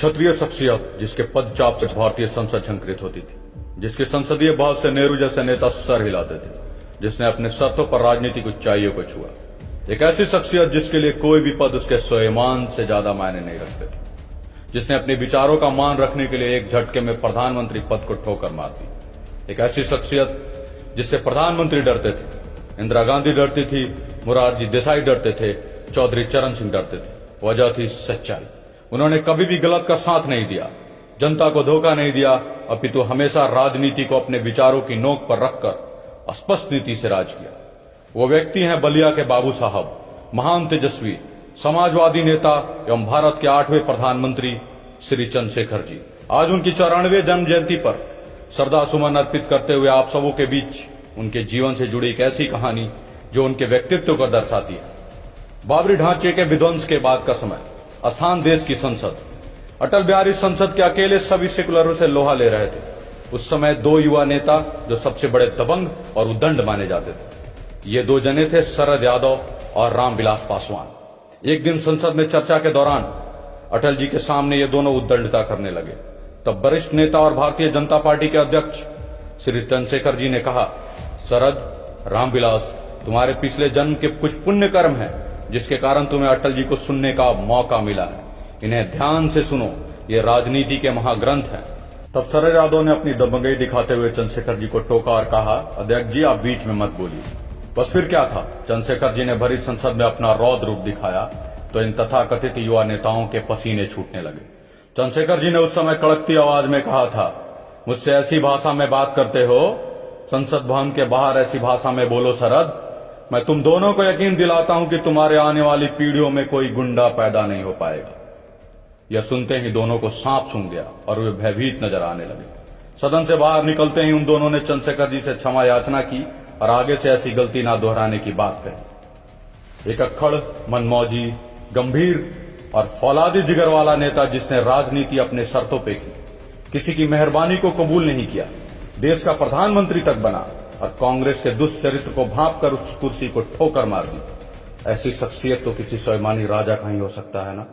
क्षत्रिय शख्सियत जिसके पदचाप से भारतीय संसद झंकृत होती थी, जिसके संसदीय बहस से नेहरू जैसे नेता सर हिलाते थे, जिसने अपने शर्तों पर राजनीतिक ऊंचाइयों को छुआ। एक ऐसी शख्सियत जिसके लिए कोई भी पद उसके स्वयं से ज्यादा मायने नहीं रखते थे, जिसने अपने विचारों का मान रखने के लिए एक झटके में प्रधानमंत्री पद को ठोकर मार दी। एक ऐसी शख्सियत जिससे प्रधानमंत्री डरते थे, इंदिरा गांधी डरती थी, मोरारजी देसाई डरते थे, चौधरी चरण सिंह डरते थे। वजह थी सच्चाई। उन्होंने कभी भी गलत का साथ नहीं दिया, जनता को धोखा नहीं दिया, अपितु हमेशा राजनीति को अपने विचारों की नोक पर रखकर स्पष्ट नीति से राज किया। वो व्यक्ति हैं बलिया के बाबू साहब, महान तेजस्वी समाजवादी नेता एवं भारत के 8वें प्रधानमंत्री श्री चंद्रशेखर जी। आज उनकी 94वें जन्म जयंती पर श्रद्धासुमन अर्पित करते हुए आप सबों के बीच उनके जीवन से जुड़ी एक ऐसी कहानी जो उनके व्यक्तित्व को दर्शाती है। बाबरी ढांचे के विध्वंस के बाद का समय, स्थान देश की संसद। अटल बिहारी संसद के अकेले सभी सेकुलरों से लोहा ले रहे थे। उस समय दो युवा नेता जो सबसे बड़े दबंग और उद्दंड माने जाते थे, ये दो जने थे शरद यादव और रामविलास पासवान। एक दिन संसद में चर्चा के दौरान अटल जी के सामने ये दोनों उद्दंडता करने लगे। तब वरिष्ठ नेता और भारतीय जनता पार्टी के अध्यक्ष श्री चंद्रशेखर जी ने कहा, शरद, रामविलास, तुम्हारे पिछले जन्म के कुछ पुण्य कर्म हैं जिसके कारण तुम्हें अटल जी को सुनने का मौका मिला है। इन्हें ध्यान से सुनो, ये राजनीति के महाग्रंथ हैं। तब शरद यादव ने अपनी दबंगई दिखाते हुए चंद्रशेखर जी को टोका और कहा, अध्यक्ष जी आप बीच में मत बोलिए। बस फिर क्या था, चंद्रशेखर जी ने भरी संसद में अपना रौद्र रूप दिखाया तो इन तथाकथित युवा नेताओं के पसीने छूटने लगे। चंद्रशेखर जी ने उस समय कड़कती आवाज में कहा था, मुझसे ऐसी भाषा में बात करते हो, संसद भवन के बाहर ऐसी भाषा में बोलो शरद। मैं तुम दोनों को यकीन दिलाता हूं कि तुम्हारे आने वाली पीढ़ियों में कोई गुंडा पैदा नहीं हो पाएगा। यह सुनते ही दोनों को सांप सूंघ गया और वे भयभीत नजर आने लगे। सदन से बाहर निकलते ही उन दोनों ने चंद्रशेखर जी से क्षमा याचना की और आगे से ऐसी गलती ना दोहराने की बात कही। एक अक्खड़, मनमौजी, गंभीर और फौलादी जिगर वाला नेता जिसने राजनीति अपने शर्तों पे की, किसी की मेहरबानी को कबूल नहीं किया, देश का प्रधानमंत्री तक बना और कांग्रेस के दुष्चरित्र को भांप कर उस कुर्सी को ठोकर मार दी। ऐसी शख्सियत तो किसी स्वाभिमानी राजा का ही हो सकता है ना,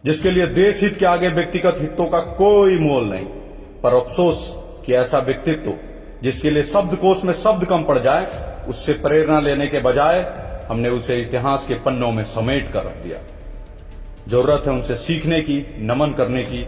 जिसके लिए देश हित के आगे व्यक्तिगत हितों का कोई मोल नहीं। पर अफसोस कि ऐसा व्यक्तित्व जिसके लिए शब्दकोश में शब्द कम पड़ जाए, उससे प्रेरणा लेने के बजाय हमने उसे इतिहास के पन्नों में समेट कर रख दिया। जरूरत है उनसे सीखने की, नमन करने की